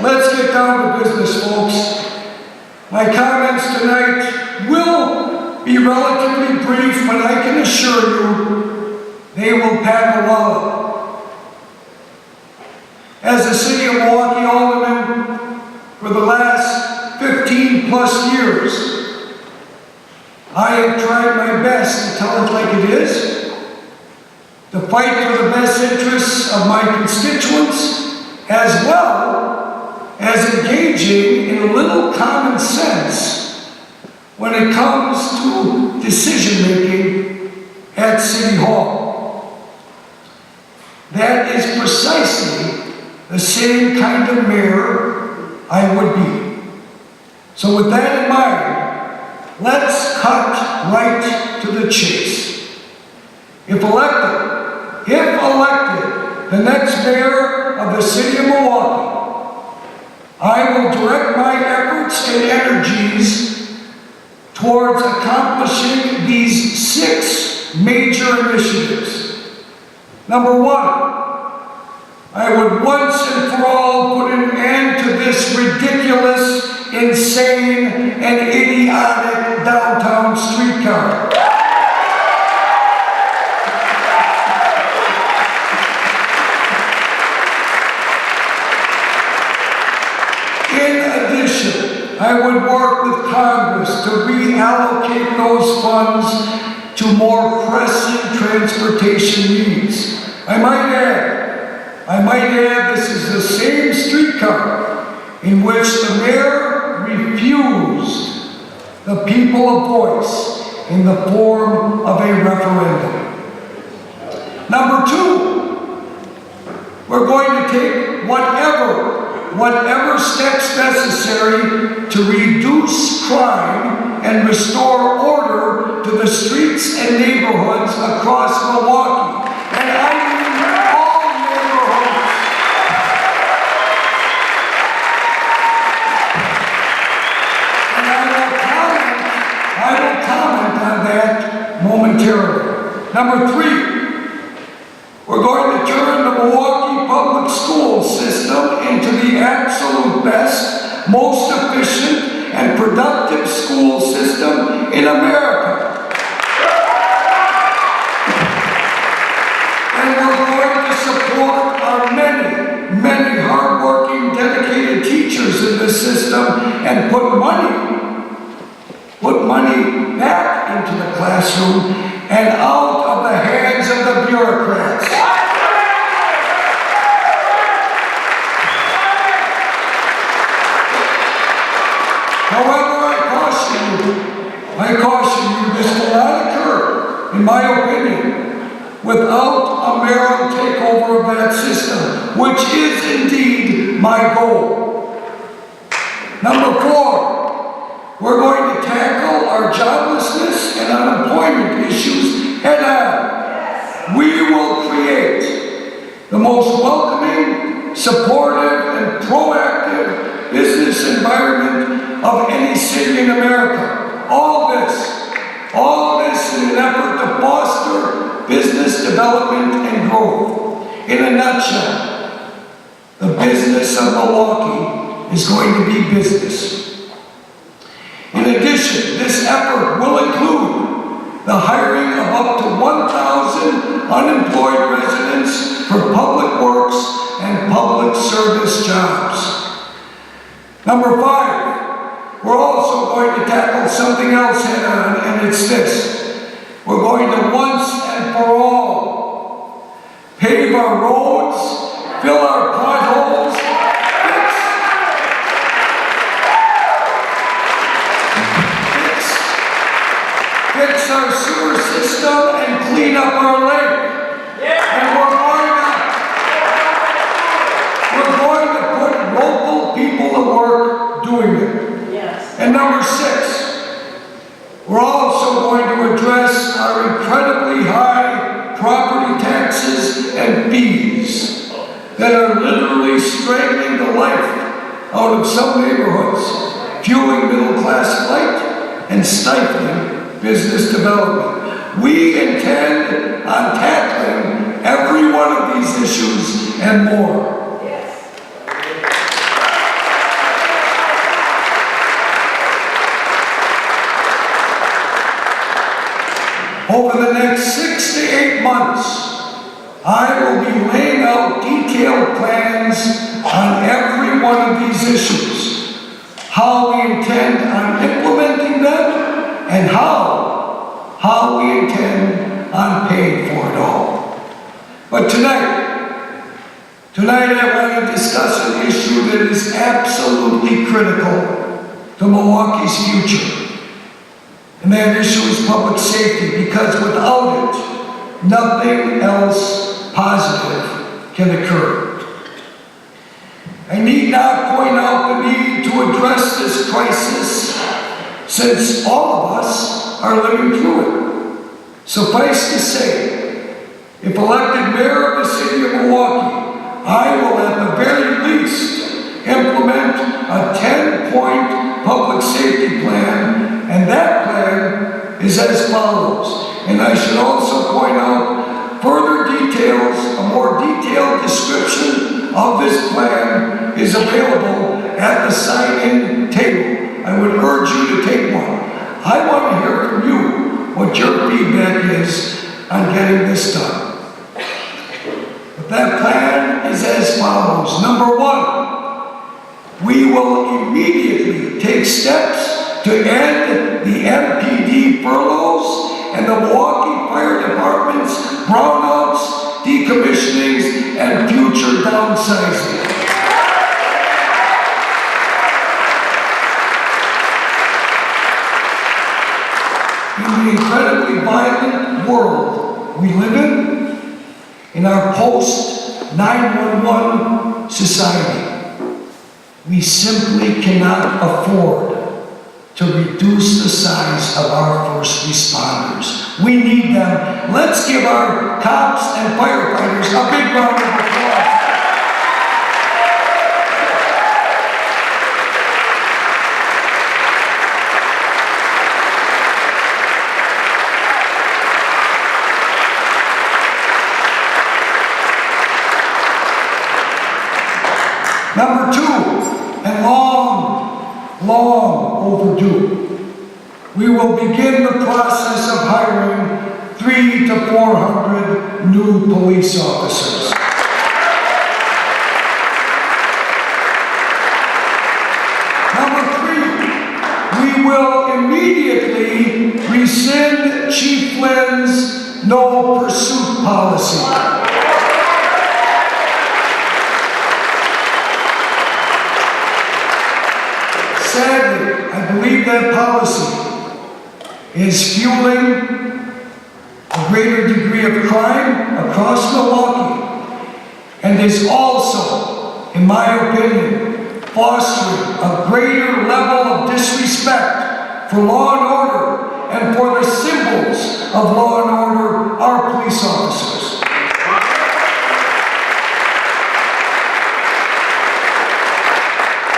let's get down to business, folks. My comments tonight will be relatively brief, but I can assure you they will pack a wallet. As a City of Milwaukee Alderman for the last 15 plus years, I have tried my best to tell it like it is, to fight for the best interests of my constituents, as well as engaging in a little common sense when it comes to decision-making at City Hall. That is precisely the same kind of mayor I would be. So with that in mind, let's cut right to the chase. If elected, the next mayor of the City of Milwaukee, I will direct my efforts and energies towards accomplishing these 6 major initiatives. Number 1, I would once and for all put an end to this ridiculous, insane, and idiotic downtown streetcar. I would work with Congress to reallocate those funds to more pressing transportation needs. I might add, this is the same streetcar in which the mayor refused the people a voice in the form of a referendum. Number 2, we're going to take whatever steps necessary to reduce crime and restore order to the streets and neighborhoods across Milwaukee. And I mean all neighborhoods. And I will comment on that momentarily. Number 3, we're going to turn the Milwaukee public school system into the absolute best, most efficient, and productive school system in America. And we're going to support our many hardworking, dedicated teachers in this system and put money back into the classroom and out of the hands of the bureaucrats. However, I caution you, this will not occur, in my opinion, without a mayoral takeover of that system, which is indeed my goal. Number 4, we're going to tackle our joblessness and unemployment issues head on. We will create the most welcoming, supportive, and proactive business environment of any city in America. All this in an effort to foster business development and growth. In a nutshell, the business of Milwaukee is going to be business. In addition, this effort will include the hiring of up to 1,000 unemployed residents for public works and public service jobs. Number 5, we're also going to tackle something else head on, and it's this. We're going to once and for all pave our roads, fill our potholes, fix our sewer system, and clean up our lake. And we're going to put local people to work doing it. Yes. And number 6, we're also going to address our incredibly high property taxes and fees that are literally strangling the life out of some neighborhoods, fueling middle-class flight and stifling business development. We intend on tackling every one of these issues and more. Yes. Over the next 6 to 8 months, I will be laying out detailed plans on every one of these issues, how we intend on implementing them, and how we intend on paying for it all. But tonight I want to discuss an issue that is absolutely critical to Milwaukee's future. And that issue is public safety, because without it, nothing else positive can occur. I need not point out the need to address this crisis, since all of us are living through it. Suffice to say, if elected mayor of the city of Milwaukee, I will at the very least implement a 10-point public safety plan, and that plan is as follows. And I should also point out further details, a more detailed description of this plan is available at the sign-in table. I would urge you to take one. I want to hear from you what your feedback is on getting this done. But that plan is as follows. Number 1, we will immediately take steps to end the MPD furloughs and the Milwaukee Fire Department's brownouts, decommissionings, and future downsizing. In the incredibly violent world we live in our post-911 society, we simply cannot afford to reduce the size of our first responders. We need them. Let's give our cops and firefighters a big round of applause. Number 2, and long overdue, we will begin the process of hiring 300 to 400 new police officers. Number 3, we will immediately rescind Chief Flynn's no pursuit policy. Sadly, I believe that policy is fueling a greater degree of crime across Milwaukee, and is also, in my opinion, fostering a greater level of disrespect for law and order and for the symbols of law and order, our police officers.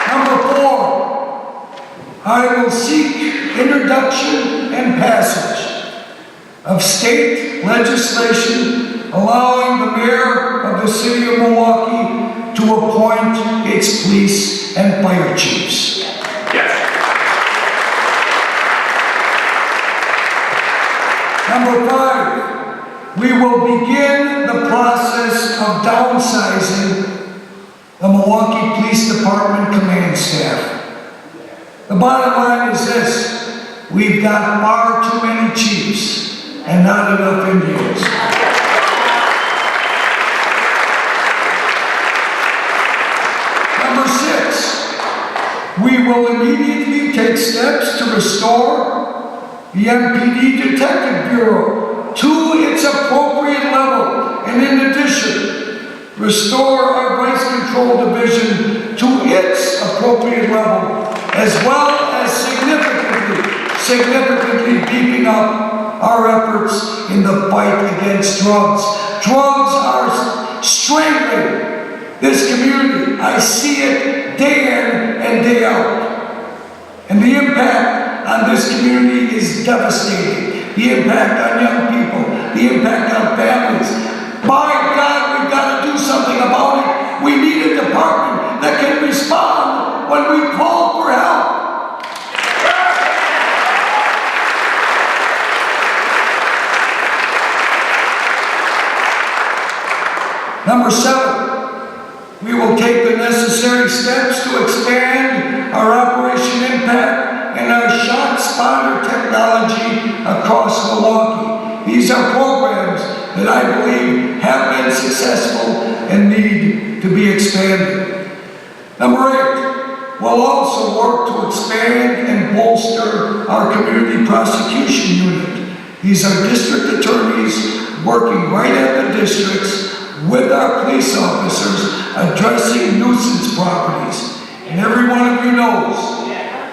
Number 4, I will seek introduction and passage of state legislation allowing the mayor of the city of Milwaukee to appoint its police and fire chiefs. Yes. Number 5, we will begin the process of downsizing the Milwaukee Police Department command staff. The bottom line is this: we've got far too many chiefs and not enough Indians. Number 6, we will immediately take steps to restore the MPD Detective Bureau to its appropriate level, and in addition, restore our Vice Control Division to its appropriate level, as well as significantly beefing up our efforts in the fight against drugs. Drugs are strangling this community. I see it day in and day out. And the impact on this community is devastating. The impact on young people, the impact on families. By God, we've got to do something about it. We need a department that can respond when we call for help. necessary steps to expand our Operation Impact and our shot spotter technology across Milwaukee. These are programs that I believe have been successful and need to be expanded. Number 8, we'll also work to expand and bolster our community prosecution unit. These are district attorneys working right at the districts with our police officers addressing nuisance properties. And every one of you knows,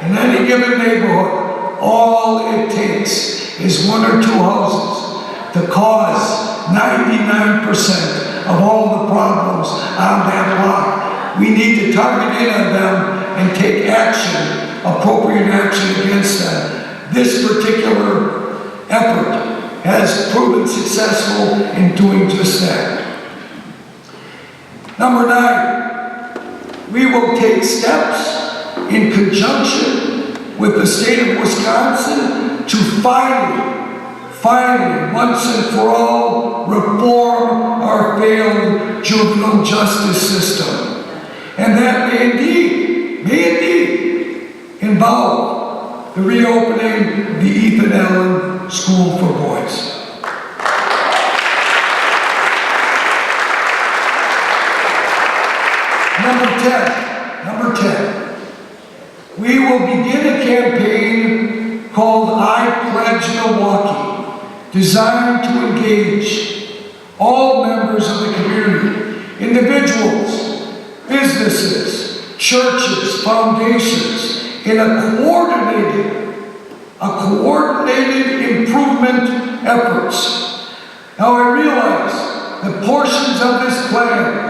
in any given neighborhood, all it takes is 1 or 2 houses to cause 99% of all the problems on that block. We need to target in on them and take action, appropriate action against them. This particular effort has proven successful in doing just that. Number 9, we will take steps in conjunction with the state of Wisconsin to finally, once and for all, reform our failed juvenile justice system. And that may indeed involve the reopening the Ethan Allen School for Boys. Number 10, we will begin a campaign called I Pledge Milwaukee, designed to engage all members of the community, individuals, businesses, churches, foundations, in a coordinated improvement efforts. Now I realize that portions of this plan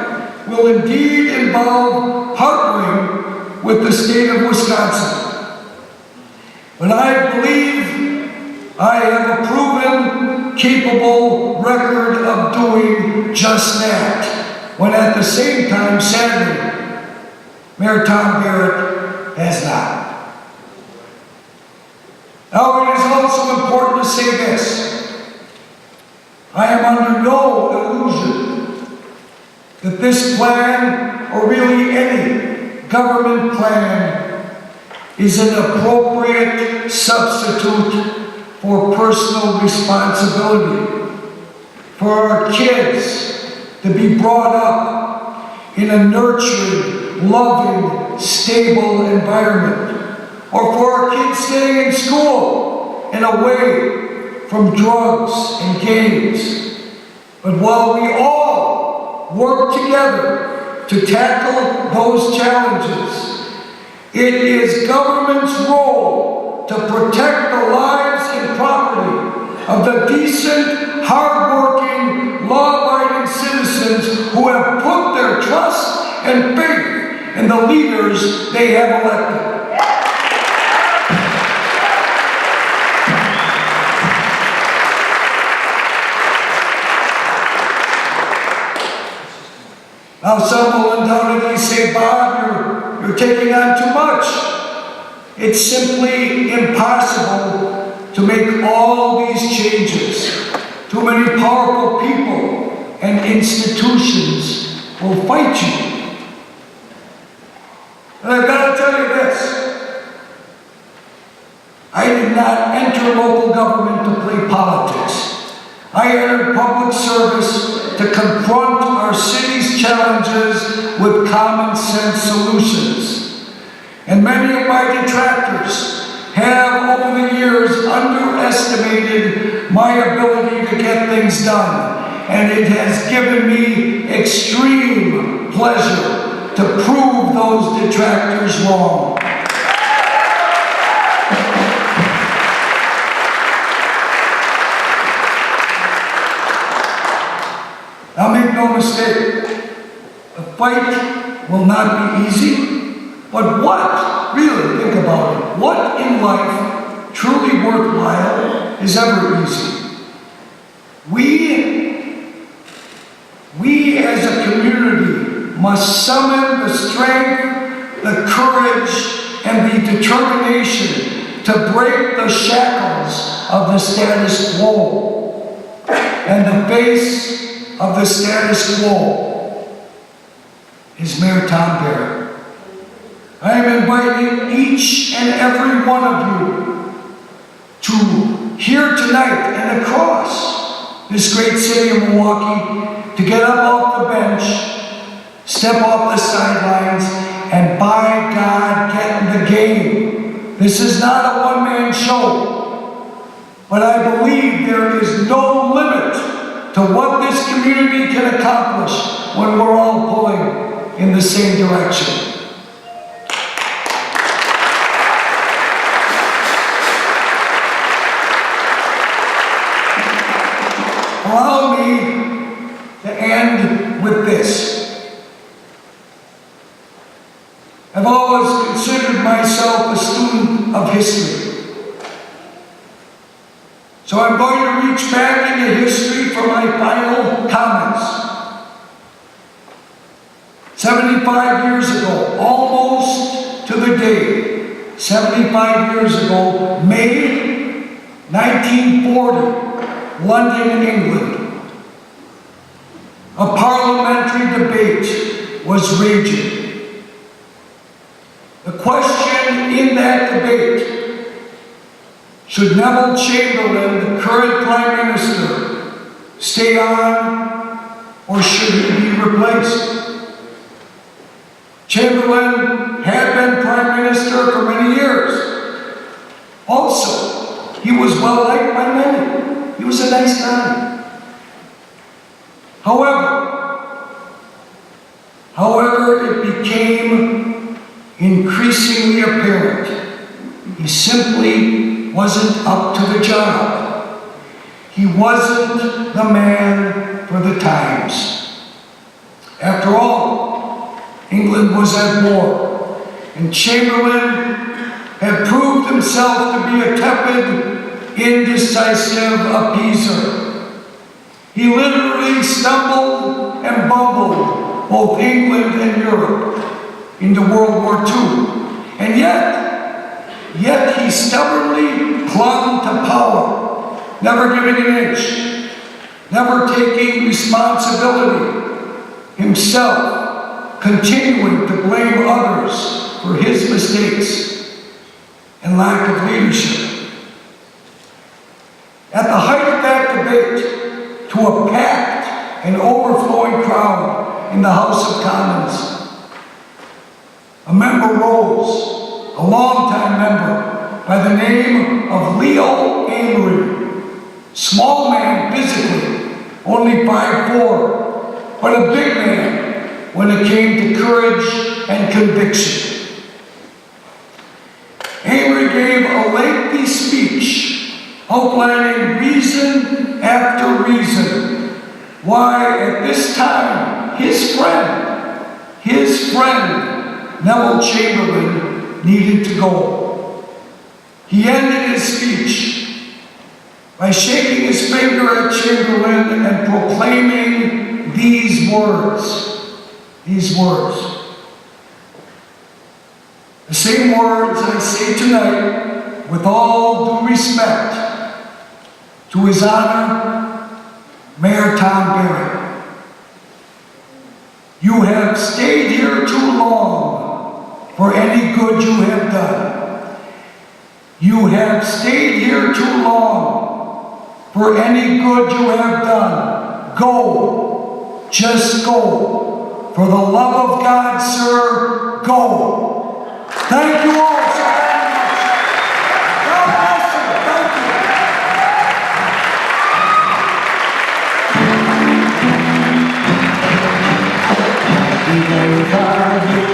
will indeed involve partnering with the state of Wisconsin. But I believe I have a proven, capable record of doing just that, when at the same time, sadly, Mayor Tom Barrett has not. Now, it is also important to say this. I am under no illusion that this plan, or really any government plan, is an appropriate substitute for personal responsibility, for our kids to be brought up in a nurturing, loving, stable environment, or for our kids staying in school and away from drugs and games. But while we all work together to tackle those challenges, it is government's role to protect the lives and property of the decent, hard-working, law-abiding citizens who have put their trust and faith in the leaders they have elected. Now some will undoubtedly say, Bob, you're taking on too much. It's simply impossible to make all these changes. Too many powerful people and institutions will fight you. And I've got to tell you this. I did not enter local government to play politics. I entered public service to confront our city's challenges with common sense solutions. And many of my detractors have over the years underestimated my ability to get things done. And it has given me extreme pleasure to prove those detractors wrong. Now make no mistake, the fight will not be easy, but what, really think about it, what in life truly worthwhile is ever easy? We as a community must summon the strength, the courage, and the determination to break the shackles of the status quo. And the face of the status quo is Mayor Tom Barrett. I am inviting each and every one of you to here tonight and across this great city of Milwaukee to get up off the bench, step off the sidelines, and by God, get in the game. This is not a one-man show, but I believe there is no limit to what this community can accomplish when we're all pulling in the same direction. Allow me to end with this. I've always considered myself a student of history. So I'm going to reach back into history for my final comments. 75 years ago, almost to the day, 75 years ago, May 1940, London, England. A parliamentary debate was raging. The question in that debate: should Neville Chamberlain, the current Prime Minister, stay on or should he be replaced? Chamberlain had been Prime Minister for many years. Also, he was well liked by many. He was a nice guy. However, it became increasingly apparent he simply wasn't up to the job. He wasn't the man for the times. After all, England was at war, and Chamberlain had proved himself to be a tepid, indecisive appeaser. He literally stumbled and bumbled both England and Europe into World War II. And yet he stubbornly clung to power, never giving an inch, never taking responsibility himself, continuing to blame others for his mistakes and lack of leadership. At the height of that debate, to a packed and overflowing crowd in the House of Commons, a member rose, a longtime member, by the name of Leo Amory. Small man physically, only 5'4", but a big man when it came to courage and conviction. Amory gave a lengthy speech outlining reason after reason why at this time his friend Neville Chamberlain needed to go. He ended his speech by shaking his finger at Chamberlain and proclaiming these words. The same words I say tonight with all due respect to His Honor, Mayor Tom Barrett. You have stayed here too long for any good you have done. You have stayed here too long for any good you have done. Go. Just go. For the love of God, sir, go. Thank you all so very much. God bless you. Thank you.